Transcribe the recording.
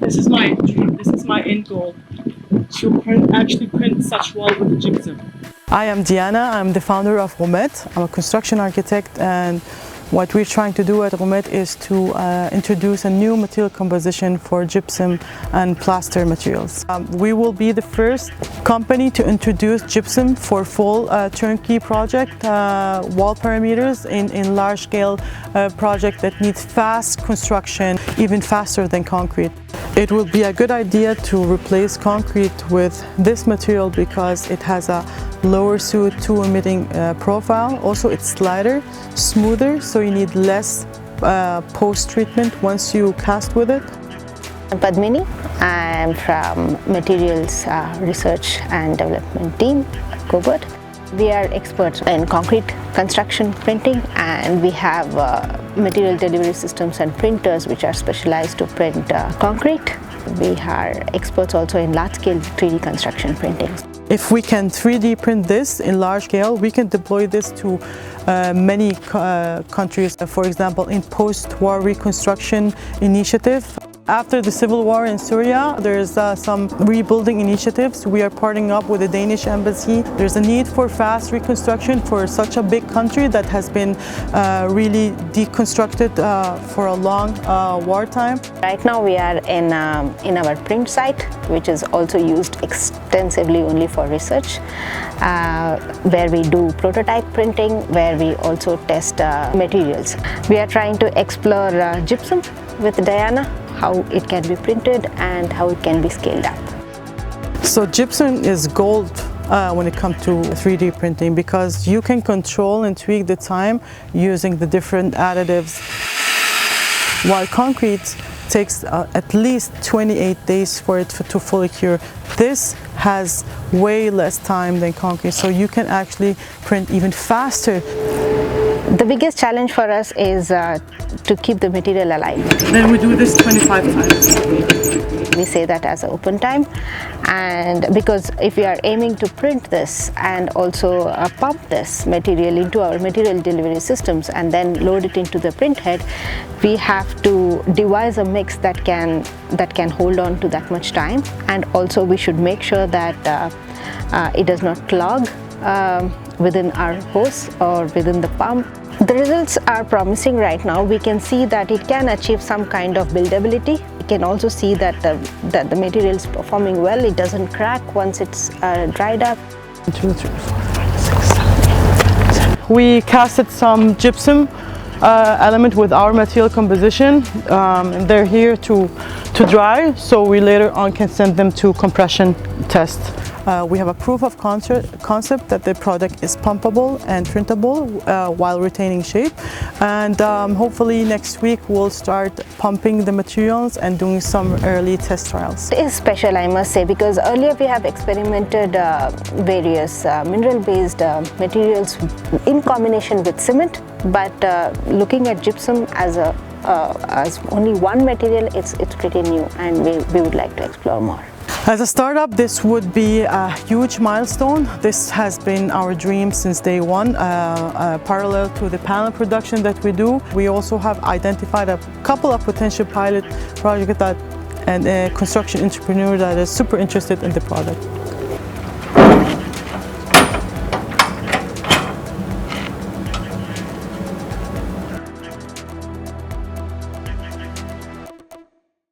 This is my dream, this is my end goal, to actually print such wall with the gypsum. I am Diana, I'm the founder of Rumett. I'm a construction architect, and what we're trying to do at Rumett is to introduce a new material composition for gypsum and plaster materials. We will be the first company to introduce gypsum for full turnkey project wall parameters in large-scale project that needs fast construction, even faster than concrete. It would be a good idea to replace concrete with this material because it has a lower CO2 emitting profile. Also, it's lighter, smoother, so you need less post-treatment once you cast with it. I'm Padmini. I'm from Materials Research and Development Team at Cobot. We are experts in concrete construction printing, and we have material delivery systems and printers which are specialized to print concrete. We are experts also in large-scale 3D construction printing. If we can 3D print this in large scale, we can deploy this to many countries. For example, in post-war reconstruction initiative. After the civil war in Syria, there's some rebuilding initiatives. We are partnering up with the Danish embassy. There's a need for fast reconstruction for such a big country that has been really deconstructed for a long wartime. Right now we are in our print site, which is also used extensively only for research, where we do prototype printing, where we also test materials. We are trying to explore gypsum with Diana, how it can be printed and how it can be scaled up. So gypsum is gold when it comes to 3D printing because you can control and tweak the time using the different additives. While concrete takes at least 28 days for it to fully cure, this has way less time than concrete, so you can actually print even faster. The biggest challenge for us is to keep the material alive. Then we do this 25 times. We say that as an open time, and because if we are aiming to print this and also pump this material into our material delivery systems and then load it into the print head, we have to devise a mix that can hold on to that much time, and also we should make sure that it does not clog within our hose or within the pump. The results are promising right now. We can see that it can achieve some kind of buildability. We can also see that the material is performing well. It doesn't crack once it's dried up. 1, 2, 3, 4, 5, 6, 7, 8. We casted some gypsum element with our material composition. They're here to dry, so we later on can send them to compression test. We have a proof of concept that the product is pumpable and printable while retaining shape, and hopefully next week we'll start pumping the materials and doing some early test trials. It is special, I must say, because earlier we have experimented various mineral-based materials in combination with cement, but looking at gypsum as only one material, it's pretty new, and we would like to explore more. As a startup, this would be a huge milestone. This has been our dream since day one, parallel to the panel production that we do. We also have identified a couple of potential pilot projects and a construction entrepreneur that is super interested in the product.